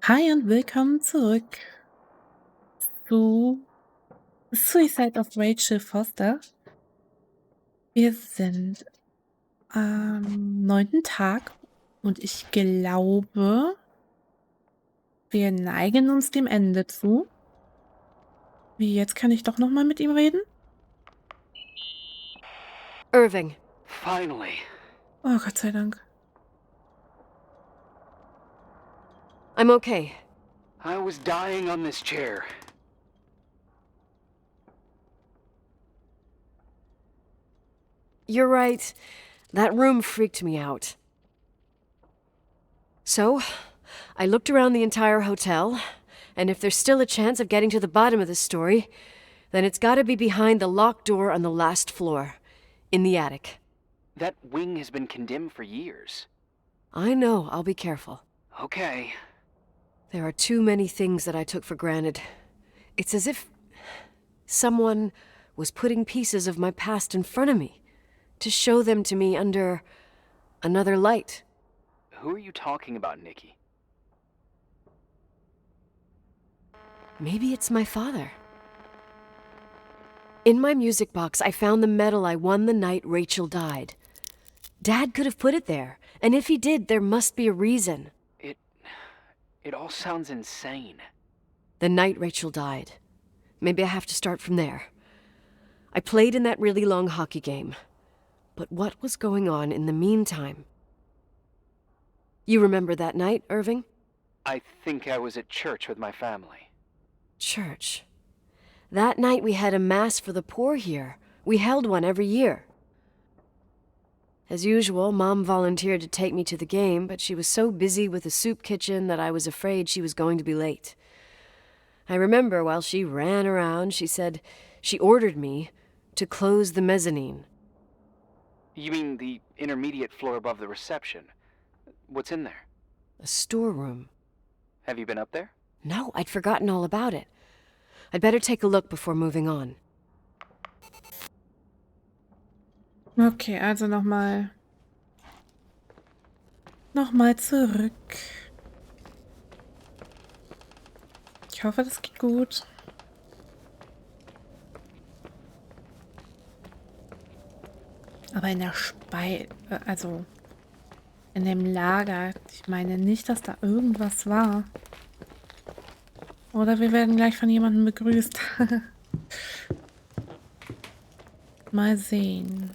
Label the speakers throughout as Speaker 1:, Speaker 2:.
Speaker 1: Hi und willkommen zurück zu Suicide of Rachel Foster. Wir sind am 9. Tag und ich glaube, wir neigen uns dem Ende zu. Wie, jetzt kann ich doch noch mal mit ihm reden?
Speaker 2: Irving.
Speaker 3: Finally.
Speaker 1: Oh, Gott sei Dank.
Speaker 2: I'm okay.
Speaker 3: I was dying on this chair.
Speaker 2: You're right. That room freaked me out. So, I looked around the entire hotel, and if there's still a chance of getting to the bottom of this story, then it's gotta be behind the locked door on the last floor, in the attic.
Speaker 3: That wing has been condemned for years.
Speaker 2: I know, I'll be careful.
Speaker 3: Okay.
Speaker 2: There are too many things that I took for granted. It's as if someone was putting pieces of my past in front of me, to show them to me under another light.
Speaker 3: Who are you talking about, Nikki?
Speaker 2: Maybe it's my father. In my music box, I found the medal I won the night Rachel died. Dad could have put it there, and if he did, there must be a reason.
Speaker 3: It all sounds insane.
Speaker 2: The night Rachel died. Maybe I have to start from there. I played in that really long hockey game. But what was going on in the meantime? You remember that night, Irving?
Speaker 3: I think I was at church with my family.
Speaker 2: Church. That night we had a mass for the poor here. We held one every year. As usual, Mom volunteered to take me to the game, but she was so busy with the soup kitchen that I was afraid she was going to be late. I remember while she ran around, she ordered me to close the mezzanine.
Speaker 3: You mean the intermediate floor above the reception? What's in there?
Speaker 2: A storeroom.
Speaker 3: Have you been up there?
Speaker 2: No, I'd forgotten all about it. I'd better take a look before moving on.
Speaker 1: Okay, also nochmal zurück. Ich hoffe, das geht gut. Aber in der also in dem Lager, ich meine nicht, dass da irgendwas war. Oder wir werden gleich von jemandem begrüßt. Mal sehen.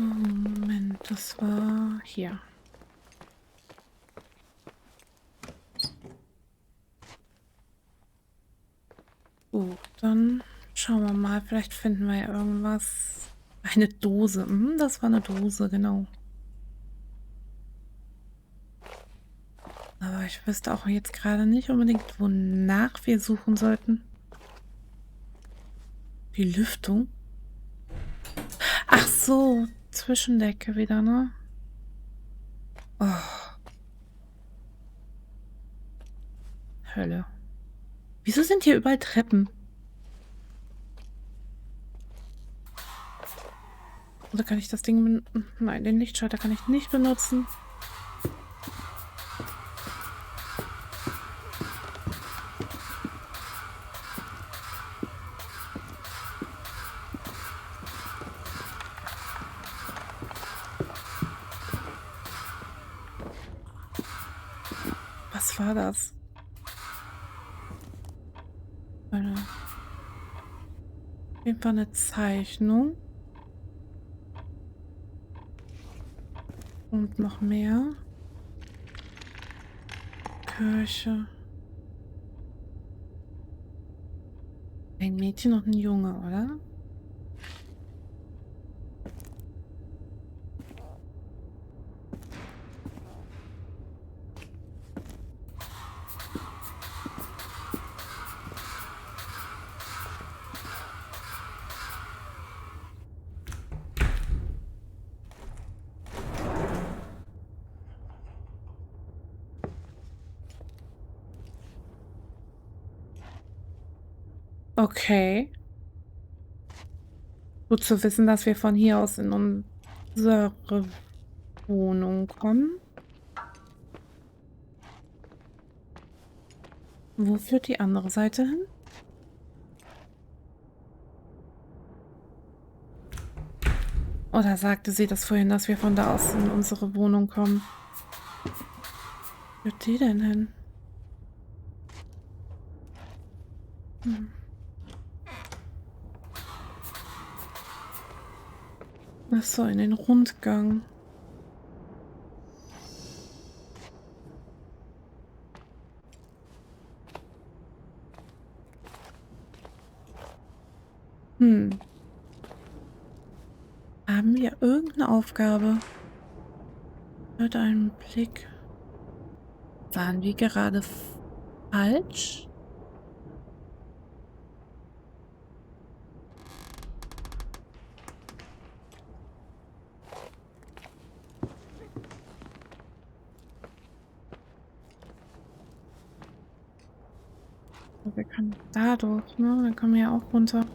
Speaker 1: Moment, das war hier. Gut, dann schauen wir mal. Vielleicht finden wir ja irgendwas. Eine Dose. Das war eine Dose, genau. Aber ich wüsste auch jetzt gerade nicht unbedingt, wonach wir suchen sollten. Die Lüftung. Ach so, Zwischendecke wieder, ne? Oh. Hölle. Wieso sind hier überall Treppen? Oder kann ich das Ding benutzen? Nein, den Lichtschalter kann ich nicht benutzen. Was war das? Auf jeden Fall eine Zeichnung. Und noch mehr. Kirche. Ein Mädchen und ein Junge, oder? Okay. Gut zu wissen, dass wir von hier aus in unsere Wohnung kommen. Wo führt die andere Seite hin? Oder sagte sie das vorhin, dass wir von da aus in unsere Wohnung kommen? Wo führt die denn hin? Hm. Ach so, in den Rundgang. Hm. Haben wir irgendeine Aufgabe? Mit einem Blick. Waren wir gerade falsch? Wir können dadurch, ne? Dann kommen wir ja auch runter.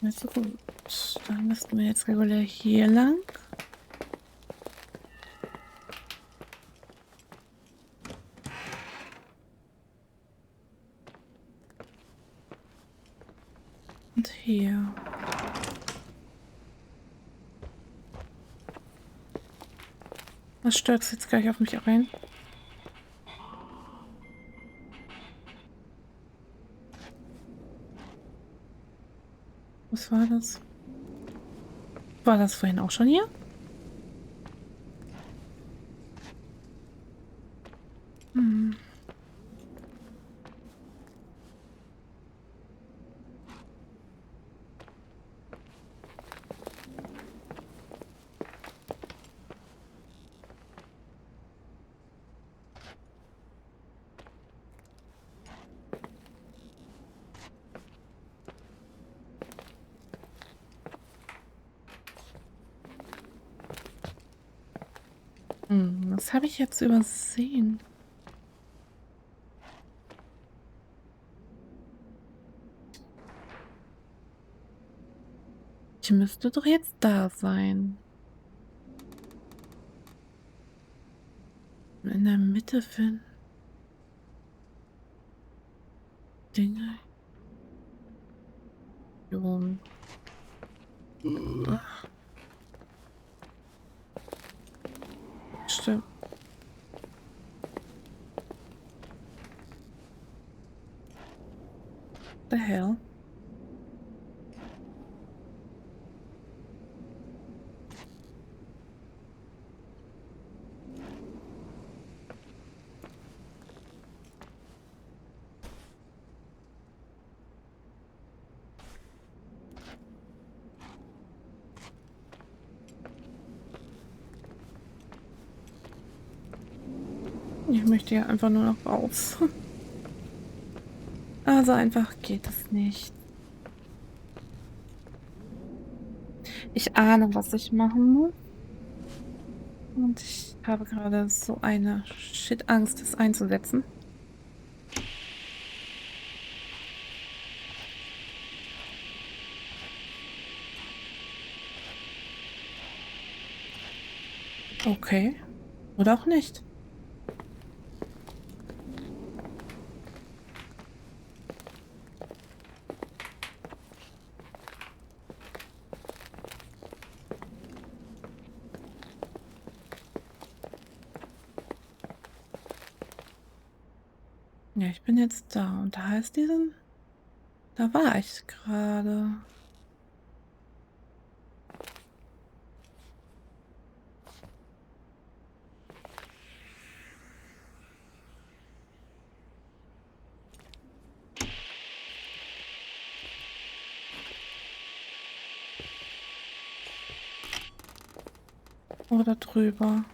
Speaker 1: Also gut. Dann müssten wir jetzt regulär hier lang. Und hier. Was stürzt jetzt gleich auf mich ein? Was war das? War das vorhin auch schon hier? Hm. Was habe ich jetzt übersehen? Ich müsste doch jetzt da sein. In der Mitte finden. Dinge. Jon. Ach, stimmt. The hell? Ich möchte ja einfach nur noch raus. Also einfach geht es nicht. Ich ahne, was ich machen muss. Und ich habe gerade so eine Shit-Angst, es einzusetzen. Okay. Oder auch nicht. Ja, ich bin jetzt da. Und da ist diesen. Da war ich gerade. Oder drüber.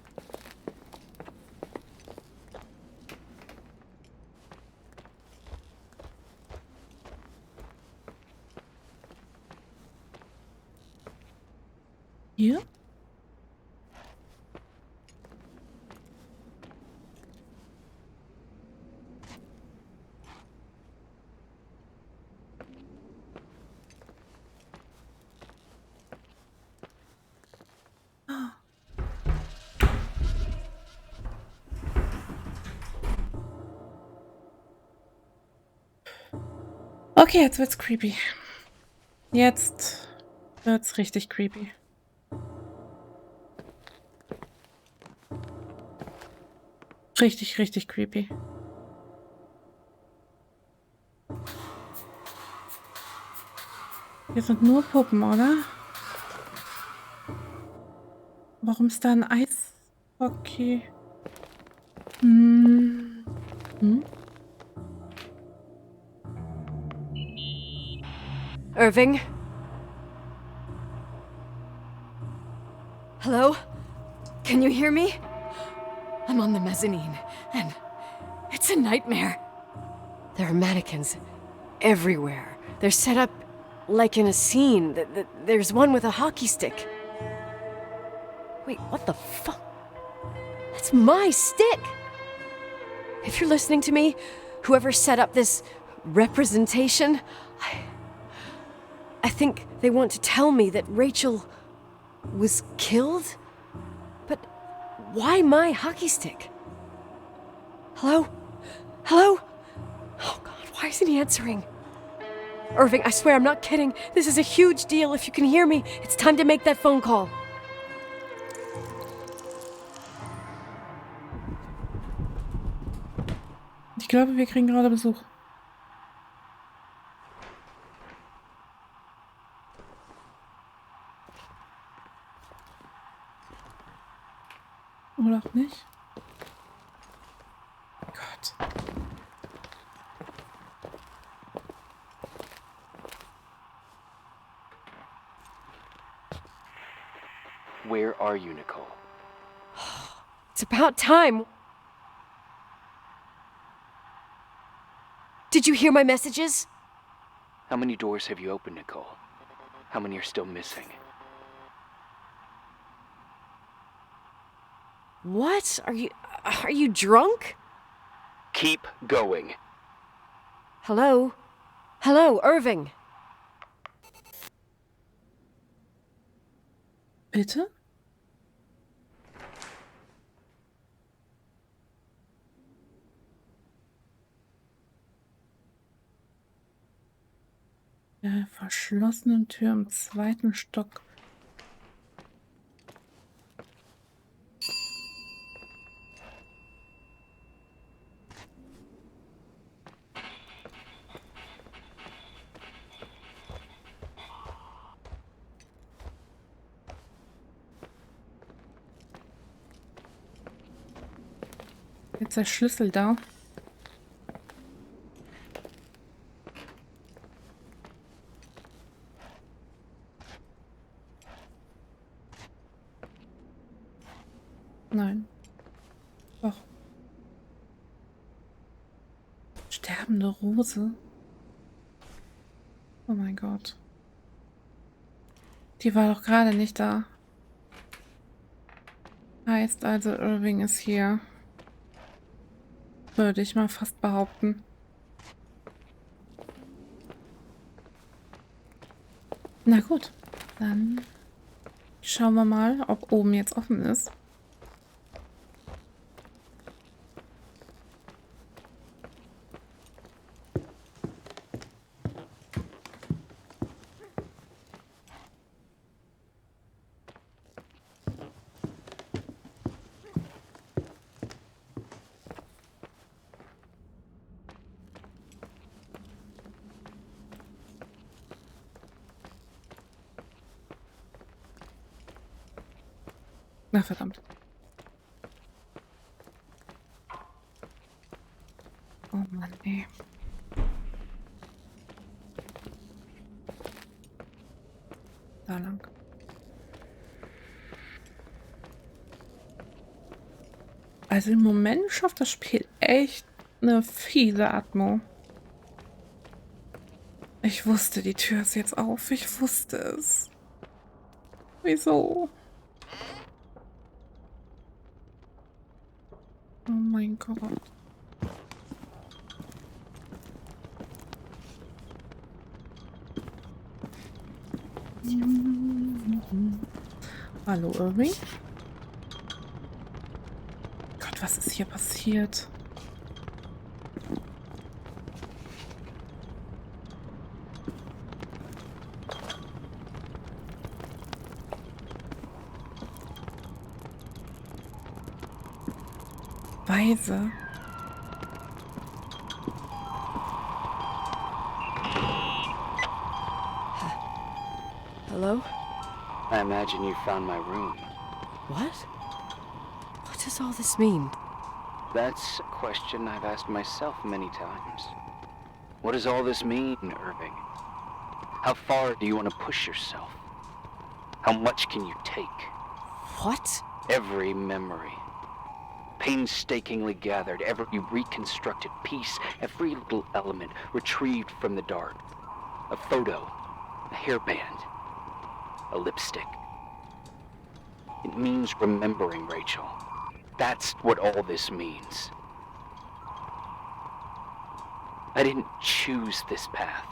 Speaker 1: Hier? Ah. Okay, jetzt wird's creepy. Jetzt wird's richtig creepy. Richtig, richtig creepy. Hier sind nur Puppen, oder? Warum ist da ein Eishockey? Hm. Hm?
Speaker 2: Irving? Hello? Can you hear me? I'm on the mezzanine, and it's a nightmare. There are mannequins everywhere. They're set up like in a scene. There's one with a hockey stick. Wait, what the fuck? That's my stick! If you're listening to me, whoever set up this representation, I think they want to tell me that Rachel was killed? But why my hockey stick? Hello? Hello? Oh God, why isn't he answering? Irving, I swear I'm not kidding. This is a huge deal. If you can hear me, it's time to make that phone call.
Speaker 1: Ich glaube, wir kriegen gerade Besuch. Oder auch nicht? Gott.
Speaker 3: Where are you, Nicole?
Speaker 2: It's about time. Did you hear my messages?
Speaker 3: How many doors have you opened, Nicole? How many are still missing?
Speaker 2: What? Are you drunk?
Speaker 3: Keep going.
Speaker 2: Hello? Hello, Irving.
Speaker 1: Bitte? Der verschlossenen Tür im 2. Stock. Jetzt der Schlüssel da. Nein. Doch. Sterbende Rose. Oh mein Gott. Die war doch gerade nicht da. Heißt also, Irving ist hier. Würde ich mal fast behaupten. Na gut, dann schauen wir mal, ob oben jetzt offen ist. Na verdammt. Oh Mann, ey. Da lang. Also im Moment schafft das Spiel echt eine fiese Atmo. Ich wusste, die Tür ist jetzt auf. Ich wusste es. Wieso? Oh mein Gott. Hallo, Irving? Gott, was ist hier passiert? Weise.
Speaker 2: Hello?
Speaker 3: I imagine you found my room.
Speaker 2: What? What does all this mean?
Speaker 3: That's a question I've asked myself many times. What does all this mean, Irving? How far do you want to push yourself? How much can you take?
Speaker 2: What?
Speaker 3: Every memory, painstakingly gathered, every reconstructed piece, every little element retrieved from the dark. A photo, a hairband, a lipstick. It means remembering, Rachel. That's what all this means. I didn't choose this path.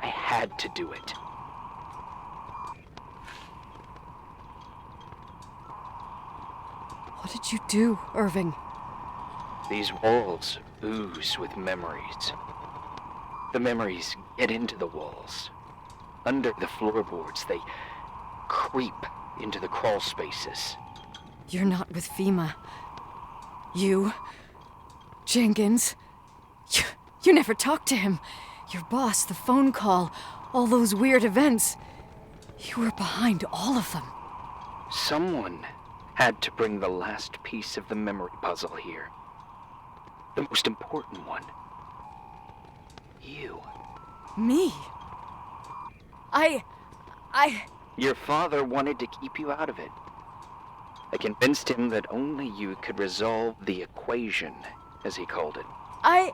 Speaker 3: I had to do it.
Speaker 2: What did you do, Irving?
Speaker 3: These walls ooze with memories. The memories get into the walls. Under the floorboards, they creep into the crawl spaces.
Speaker 2: You're not with FEMA. You... Jenkins... You never talked to him. Your boss, the phone call, all those weird events. You were behind all of them.
Speaker 3: Someone had to bring the last piece of the memory puzzle here. The most important one. You.
Speaker 2: Me? I...
Speaker 3: Your father wanted to keep you out of it. I convinced him that only you could resolve the equation, as he called it.
Speaker 2: I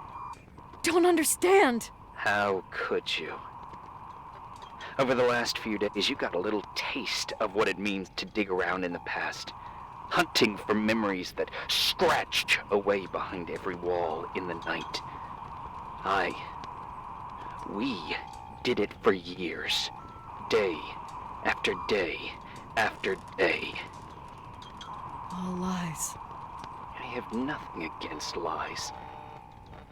Speaker 2: don't understand.
Speaker 3: How could you? Over the last few days, you got a little taste of what it means to dig around in the past, hunting for memories that scratched away behind every wall in the night. We did it for years, day after day after day.
Speaker 2: All lies.
Speaker 3: I have nothing against lies.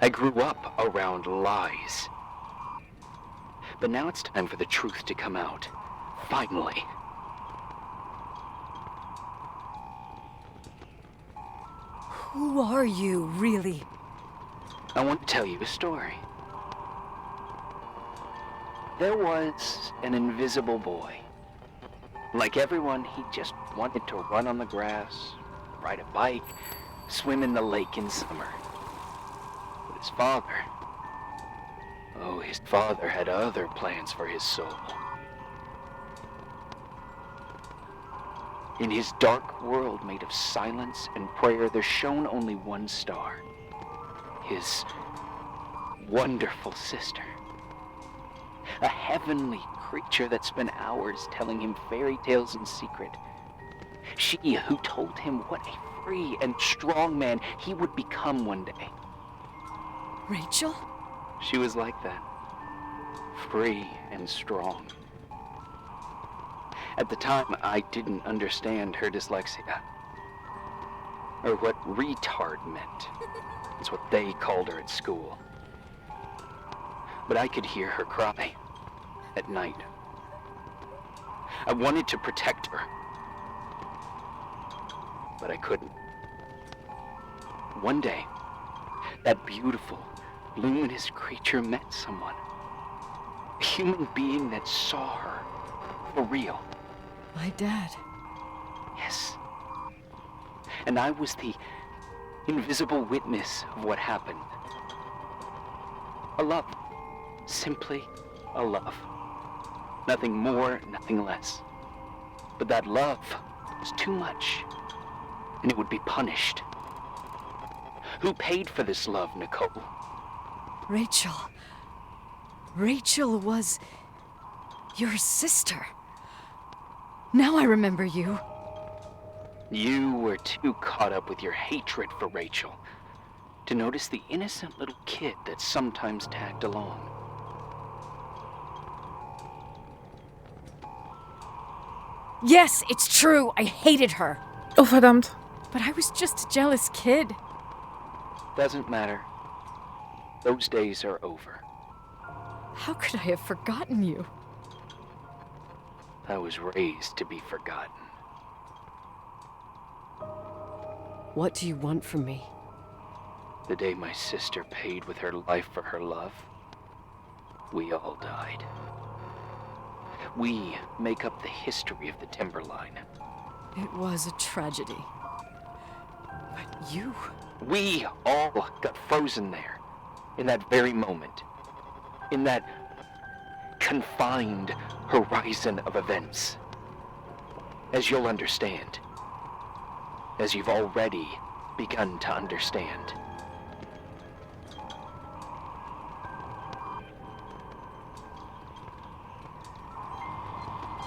Speaker 3: I grew up around lies. But now it's time for the truth to come out. Finally.
Speaker 2: Who are you, really?
Speaker 3: I want to tell you a story. There was an invisible boy. Like everyone, he just wanted to run on the grass, ride a bike, swim in the lake in summer. But his father had other plans for his soul. In his dark world made of silence and prayer, there shone only one star. His wonderful sister. A heavenly creature that spent hours telling him fairy tales in secret. She who told him what a free and strong man he would become one day.
Speaker 2: Rachel?
Speaker 3: She was like that. Free and strong. At the time, I didn't understand her dyslexia. Or what retard meant. It's what they called her at school. But I could hear her cry at night. I wanted to protect her. But I couldn't. One day, that beautiful, luminous creature met someone. A human being that saw her for real.
Speaker 2: My dad.
Speaker 3: Yes. And I was the invisible witness of what happened. A love. Simply a love. Nothing more, nothing less. But that love was too much. and it would be punished. Who paid for this love, Nicole?
Speaker 2: Rachel. Rachel was your sister. Now I remember you.
Speaker 3: You were too caught up with your hatred for Rachel to notice the innocent little kid that sometimes tagged along.
Speaker 2: Yes, it's true. I hated her.
Speaker 1: Oh, verdammt.
Speaker 2: But I was just a jealous kid.
Speaker 3: Doesn't matter. Those days are over.
Speaker 2: How could I have forgotten you?
Speaker 3: I was raised to be forgotten.
Speaker 2: What do you want from me?
Speaker 3: The day my sister paid with her life for her love, we all died. We make up the history of the Timberline.
Speaker 2: It was a tragedy. But you...
Speaker 3: We all got frozen there, in that very moment. In that confined horizon of events. As you'll understand. As you've already begun to understand.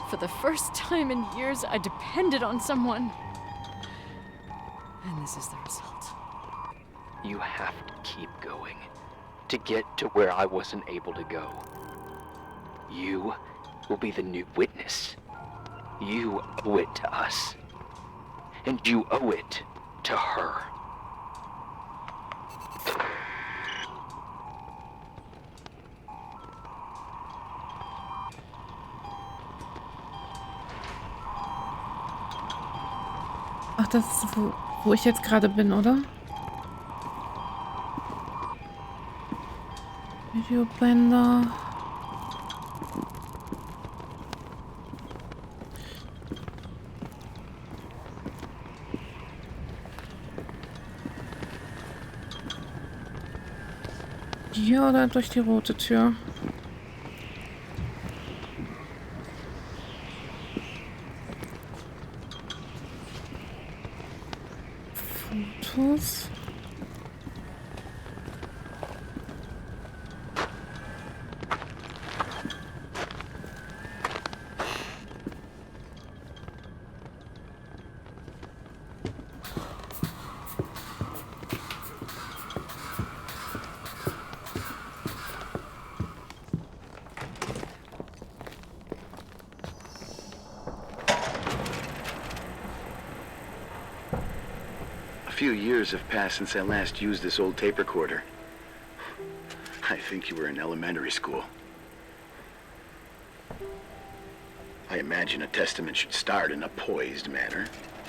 Speaker 2: For the first time in years, I depended on someone. And this is the result.
Speaker 3: You have to keep going to get to where I wasn't able to go. You will be the new witness. You owe it to us. And you owe it to her.
Speaker 1: Ach, das ist, wo ich jetzt gerade bin, oder? Videobänder. Hier oder durch die rote Tür? Fotos.
Speaker 4: A few years have passed since I last used this old tape recorder. I think you were in elementary school. I imagine a testament should start in a poised manner.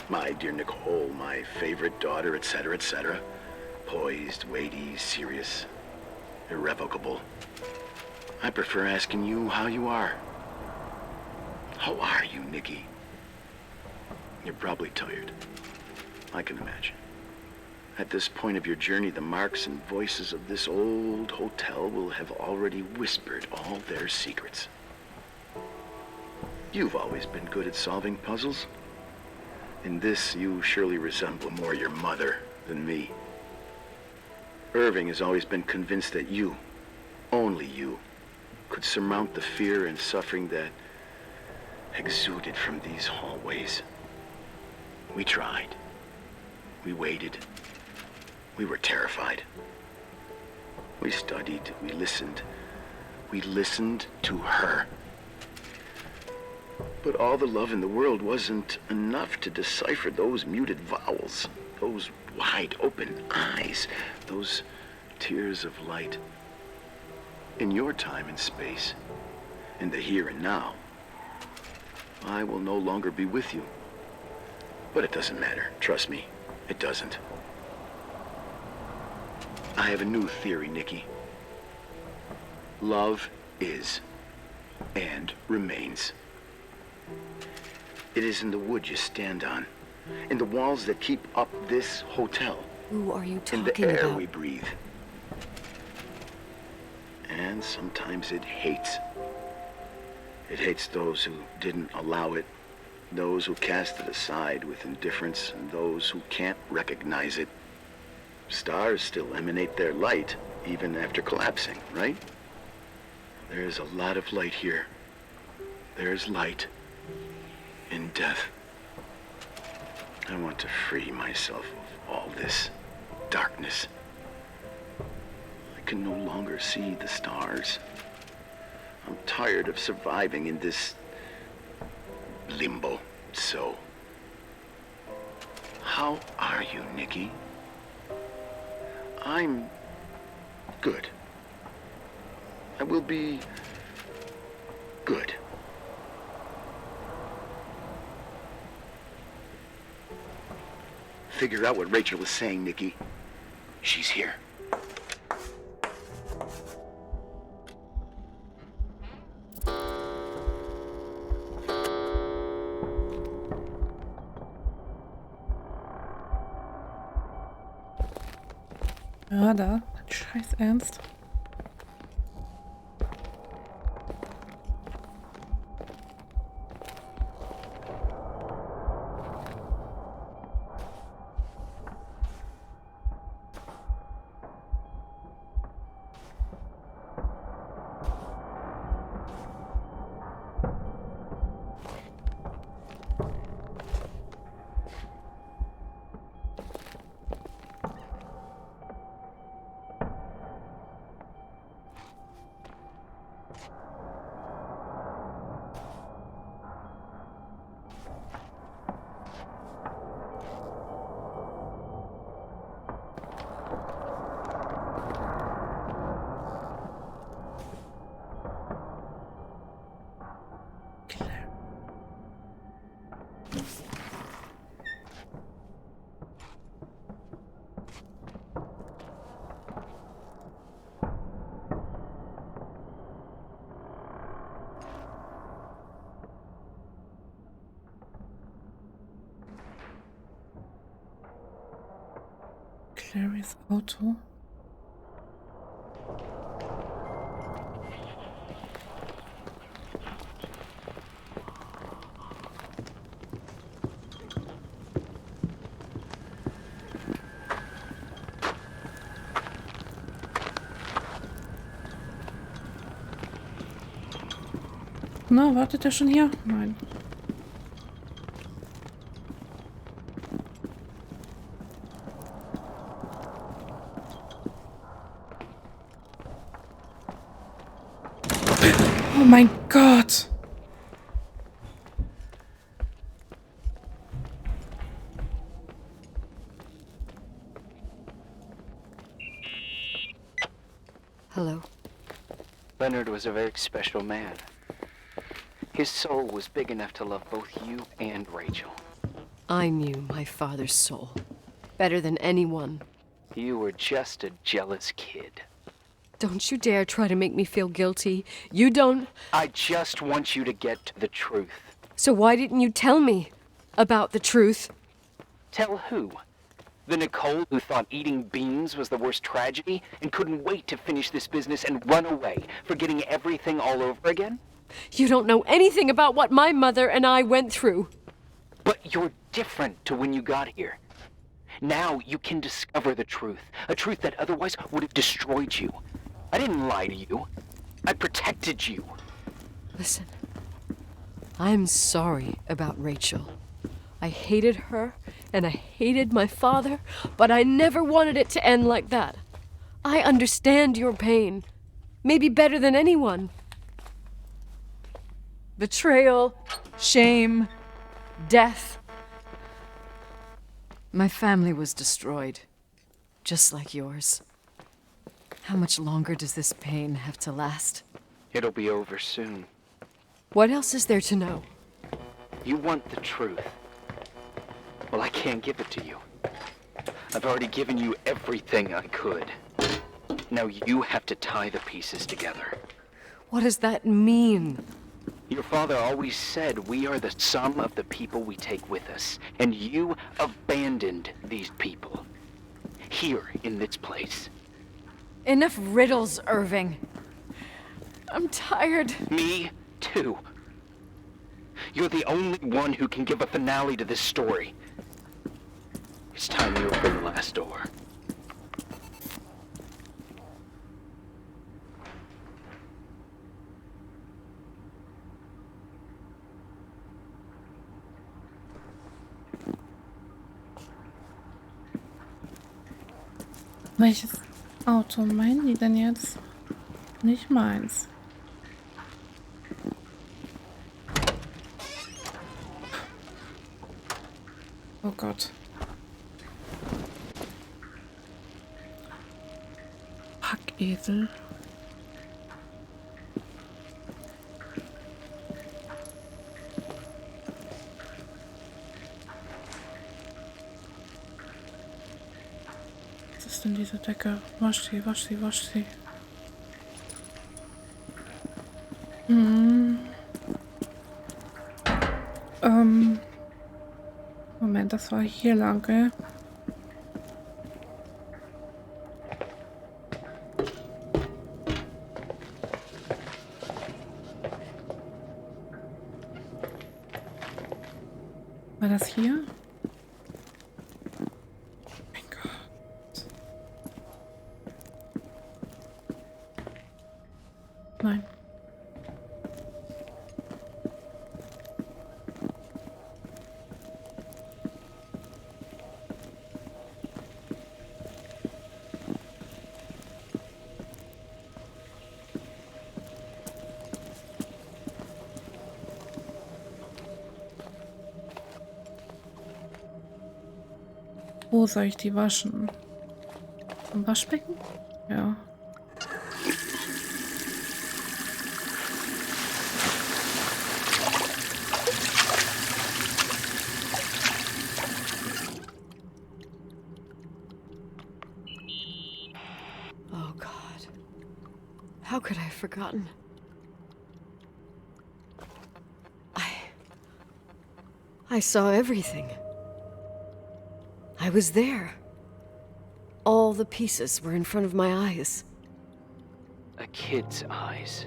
Speaker 4: My dear Nicole, my favorite daughter, etc., etc. Poised, weighty, serious, irrevocable. I prefer asking you how you are. How are you, Nikki? You're probably tired. I can imagine. At this point of your journey, the marks and voices of this old hotel will have already whispered all their secrets. You've always been good at solving puzzles. In this, you surely resemble more your mother than me. Irving has always been convinced that you, only you, could surmount the fear and suffering that exuded from these hallways. We tried. We waited. We were terrified. We studied. We listened. We listened to her. But all the love in the world wasn't enough to decipher those muted vowels, those wide open eyes, those tears of light. In your time and space, in the here and now, I will no longer be with you. But it doesn't matter. Trust me, it doesn't. I have a new theory, Nikki. Love is and remains. It is in the wood you stand on, in the walls that keep up this hotel,
Speaker 2: Who are you
Speaker 4: in
Speaker 2: talking
Speaker 4: the air
Speaker 2: about?
Speaker 4: we breathe. And sometimes it hates. It hates those who didn't allow it, those who cast it aside with indifference, and those who can't recognize it. Stars still emanate their light, even after collapsing, right? There's a lot of light here. There's light in death. I want to free myself of all this darkness. I can no longer see the stars. I'm tired of surviving in this limbo. So, how are you, Nikki? I'm good. I will be good. Figure out what Rachel is saying, Nikki. She's here.
Speaker 1: Ja, da. Scheiß Ernst. Clarys Auto. Na, wartet er schon hier? Nein. Oh mein Gott!
Speaker 2: Hello.
Speaker 3: Leonard was a very special man. His soul was big enough to love both you and Rachel.
Speaker 2: I knew my father's soul better than anyone.
Speaker 3: You were just a jealous kid.
Speaker 2: Don't you dare try to make me feel guilty. You don't...
Speaker 3: I just want you to get to the truth.
Speaker 2: So why didn't you tell me about the truth?
Speaker 3: Tell who? The Nicole who thought eating beans was the worst tragedy and couldn't wait to finish this business and run away, forgetting everything all over again?
Speaker 2: You don't know anything about what my mother and I went through.
Speaker 3: But you're different to when you got here. Now you can discover the truth, a truth that otherwise would have destroyed you. I didn't lie to you. I protected you.
Speaker 2: Listen, I'm sorry about Rachel. I hated her, and I hated my father, but I never wanted it to end like that. I understand your pain, maybe better than anyone.
Speaker 5: Betrayal, shame, death. My family was destroyed, just like yours. How much longer does this pain have to last?
Speaker 3: It'll be over soon.
Speaker 2: What else is there to know?
Speaker 3: You want the truth. Well, I can't give it to you. I've already given you everything I could. Now you have to tie the pieces together.
Speaker 2: What does that mean?
Speaker 3: Your father always said we are the sum of the people we take with us, and you abandoned these people. Here, in this place.
Speaker 5: Enough riddles, Irving. I'm tired.
Speaker 3: Me, too. You're the only one who can give a finale to this story. It's time you open the last door.
Speaker 1: Welches Auto meinen die denn jetzt? Nicht meins. Oh Gott. Packesel. Was ist denn diese Decke? Wasch sie, wasch sie, wasch sie. Moment, das war hier lang, gell? War das hier? Mein Gott. Nein. Wo soll ich die waschen? Im Waschbecken? Ja.
Speaker 2: Oh God. How could I have forgotten? I saw everything. I was there. All the pieces were in front of my eyes.
Speaker 3: A kid's eyes.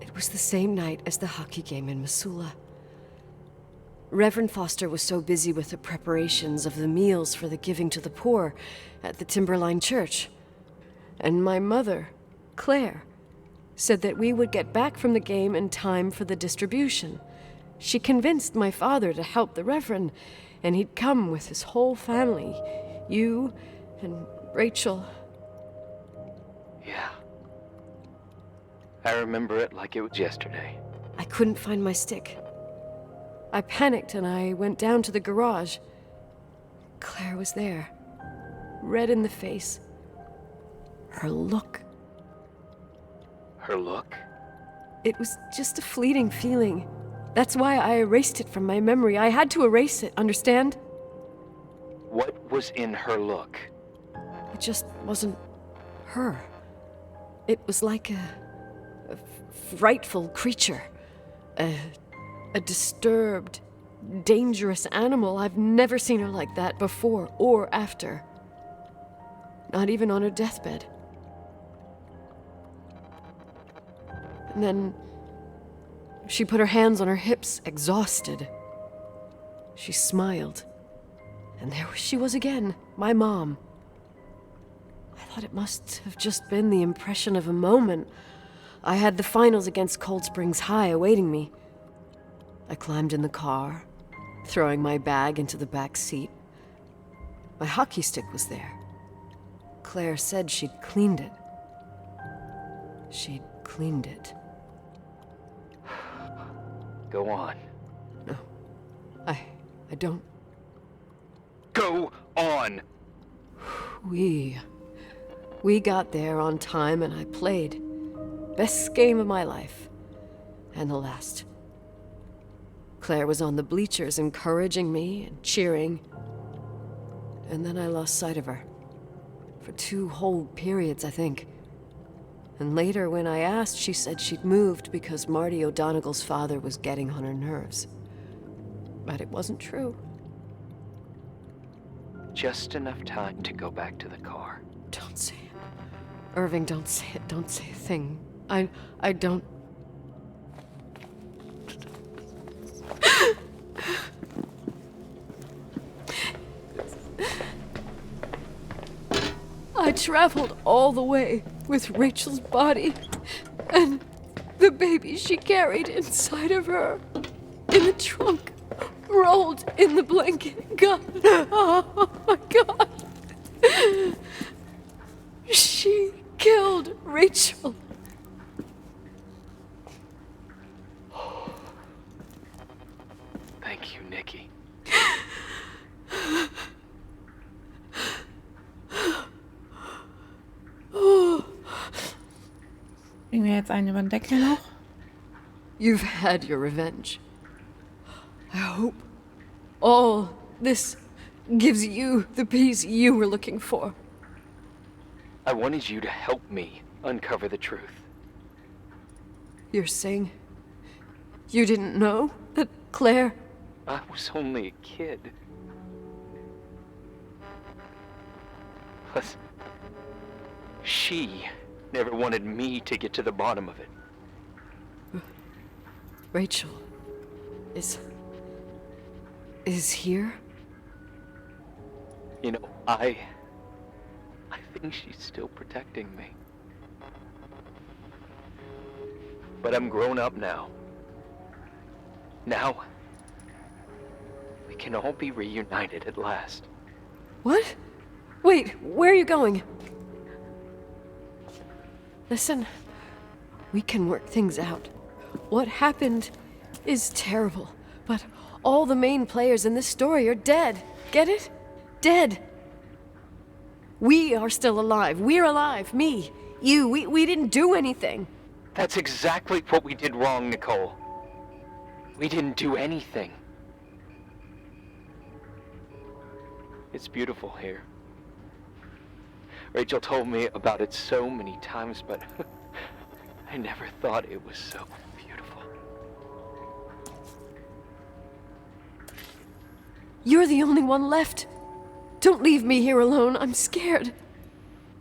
Speaker 2: It was the same night as the hockey game in Missoula. Reverend Foster was so busy with the preparations of the meals for the giving to the poor at the Timberline Church. And my mother, Claire, said that we would get back from the game in time for the distribution. She convinced my father to help the Reverend, and he'd come with his whole family. You and Rachel.
Speaker 3: Yeah. I remember it like it was yesterday.
Speaker 2: I couldn't find my stick. I panicked and I went down to the garage. Claire was there, red in the face. Her look.
Speaker 3: Her look?
Speaker 2: It was just a fleeting feeling. That's why I erased it from my memory. I had to erase it, understand?
Speaker 3: What was in her look?
Speaker 2: It just wasn't her. It was like a frightful creature. A disturbed, dangerous animal. I've never seen her like that before or after. Not even on her deathbed. And then she put her hands on her hips, exhausted. She smiled. And there she was again, my mom. I thought it must have just been the impression of a moment. I had the finals against Cold Springs High awaiting me. I climbed in the car, throwing my bag into the back seat. My hockey stick was there. Claire said she'd cleaned it. She'd cleaned it.
Speaker 3: Go on.
Speaker 2: No, I don't.
Speaker 3: Go on!
Speaker 2: We got there on time and I played. Best game of my life. And the last. Claire was on the bleachers encouraging me and cheering. And then I lost sight of her. For 2 whole periods, I think. And later, when I asked, she said she'd moved because Marty O'Donegal's father was getting on her nerves. But it wasn't true.
Speaker 3: Just enough time to go back to the car.
Speaker 2: Don't say it. Irving, don't say it. Don't say a thing. I don't... I traveled all the way with Rachel's body and the baby she carried inside of her in the trunk, rolled in the blanket. God, oh my God. She killed Rachel.
Speaker 3: Thank you, Nikki.
Speaker 1: Kriegen wir jetzt einen über den Deckel noch?
Speaker 2: You've had your revenge. I hope all this gives you the peace you were looking for.
Speaker 3: I wanted you to help me uncover the truth.
Speaker 2: You're saying you didn't know that Claire...
Speaker 3: I was only a kid. Plus, she never wanted me to get to the bottom of it.
Speaker 2: Rachel is here?
Speaker 3: You know, I think she's still protecting me. But I'm grown up now. Now, we can all be reunited at last.
Speaker 2: What? Wait, where are you going? Listen, we can work things out. What happened is terrible, but all the main players in this story are dead. Get it? Dead. We are still alive. We're alive. Me, you, we didn't do anything.
Speaker 3: That's exactly what we did wrong, Nicole. We didn't do anything. It's beautiful here. Rachel told me about it so many times, but I never thought it was so beautiful.
Speaker 2: You're the only one left. Don't leave me here alone. I'm scared.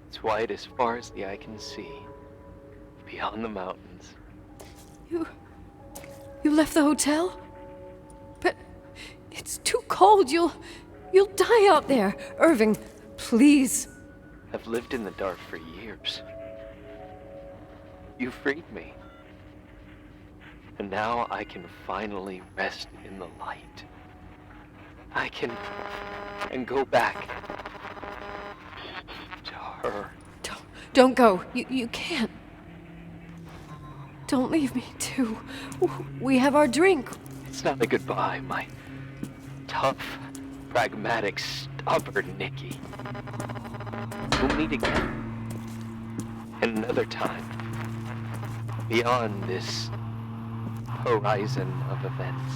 Speaker 3: It's wide as far as the eye can see, beyond the mountains.
Speaker 2: You left the hotel? But it's too cold. You'll die out there. Irving, please.
Speaker 3: I've lived in the dark for years. You freed me. And now I can finally rest in the light. I can go back to her.
Speaker 2: Don't go. You can't. Don't leave me, too. We have our drink.
Speaker 3: It's not a goodbye, my tough, pragmatic, stubborn Nikki. We'll meet again. Another time. Beyond this horizon of events.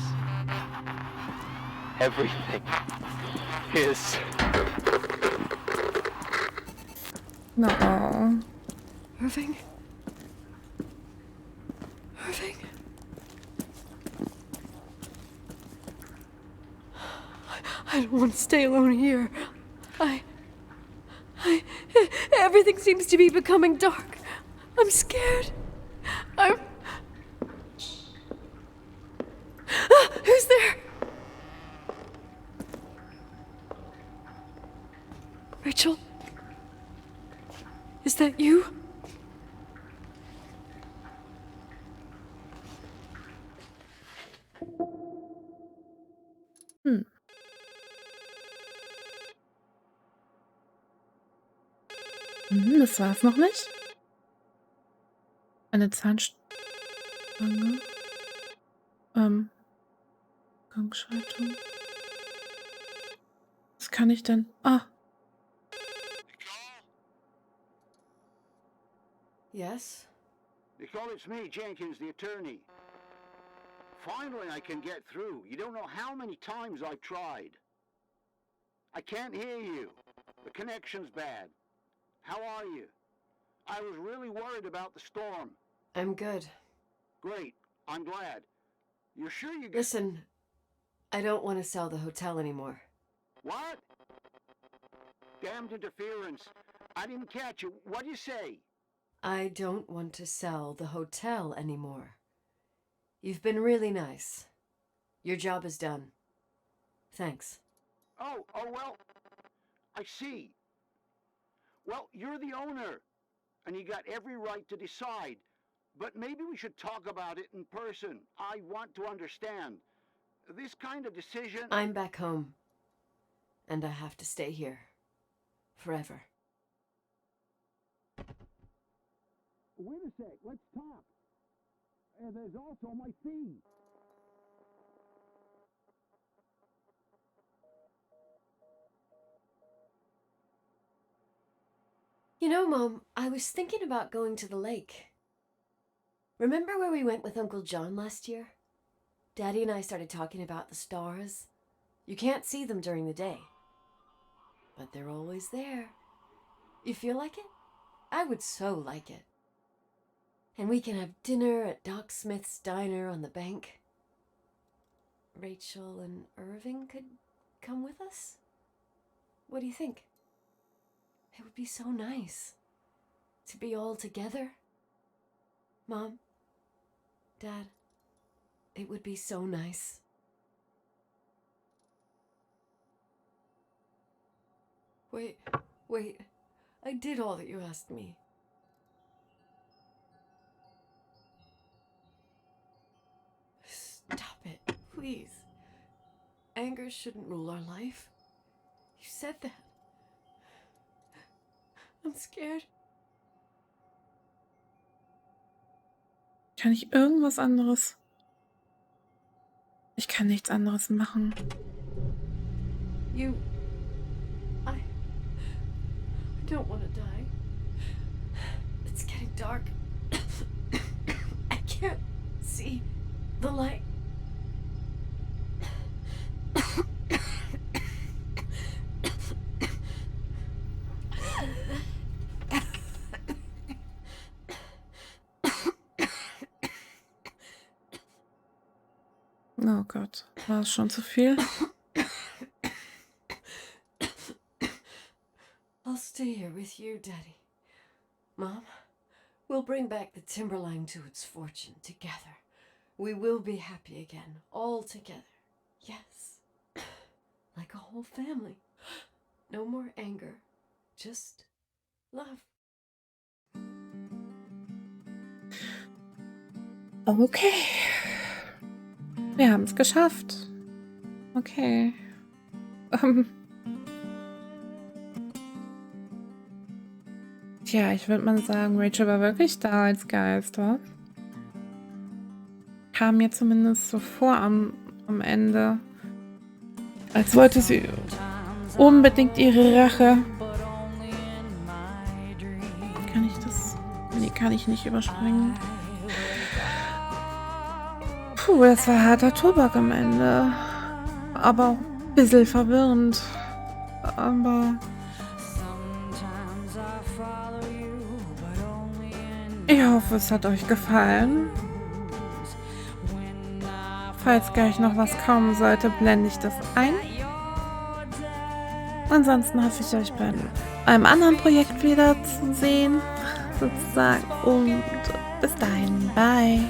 Speaker 3: Everything is...
Speaker 1: No.
Speaker 2: Irving? Irving? I don't want to stay alone here. Everything seems to be becoming dark. I'm scared. Who's there? Rachel? Is that you?
Speaker 1: Das war's noch nicht. Eine Zahnstange. Gangschaltung. Was kann ich denn? Ah,
Speaker 2: Yes?
Speaker 4: Nicole, it's me, Jenkins, the attorney. Finally, I can get through. You don't know how many times I've tried. I can't hear you. The connection's bad. How are you? I was really worried about the storm.
Speaker 2: I'm good.
Speaker 4: Great. I'm glad. You're sure you got...
Speaker 2: Listen, I don't want to sell the hotel anymore.
Speaker 4: What? Damned interference. I didn't catch you. What'd you say?
Speaker 2: I don't want to sell the hotel anymore. You've been really nice. Your job is done. Thanks.
Speaker 4: Oh, well, I see.
Speaker 6: Well, you're the owner, and you got every right to decide. But maybe we should talk about it in person. I want to understand. This kind of decision...
Speaker 2: I'm back home, and I have to stay here. Forever.
Speaker 6: Wait a sec, let's talk. And there's also my fee.
Speaker 2: You know, Mom, I was thinking about going to the lake. Remember where we went with Uncle John last year? Daddy and I started talking about the stars. You can't see them during the day, but they're always there. You feel like it? I would so like it. And we can have dinner at Doc Smith's diner on the bank. Rachel and Irving could come with us? What do you think? It would be so nice to be all together. Mom, Dad, it would be so nice. Wait, I did all that you asked me. Stop it, please. Anger shouldn't rule our life. You said that. I'm scared.
Speaker 1: Kann ich irgendwas anderes? Ich kann nichts anderes machen.
Speaker 2: I don't want to die. It's getting dark. I can't see the light.
Speaker 1: Oh Gott, war es schon zu viel?
Speaker 2: I'll stay here with you, Daddy. Mom, we'll bring back the timberline to its fortune together. We will be happy again, all together. Yes. Like a whole family. No more anger, just love.
Speaker 1: Okay. Wir haben es geschafft. Okay. Tja, ich würde mal sagen, Rachel war wirklich da als Geist, was? Kam mir zumindest so vor am Ende. Als wollte sie unbedingt ihre Rache. Kann ich das? Nee, kann ich nicht überspringen. Puh, das war harter Tobak am Ende. Aber auch ein bisschen verwirrend. Aber ich hoffe, es hat euch gefallen. Falls gleich noch was kommen sollte, blende ich das ein. Ansonsten hoffe ich, euch bei einem anderen Projekt wieder zu sehen, sozusagen. Und bis dahin, bye.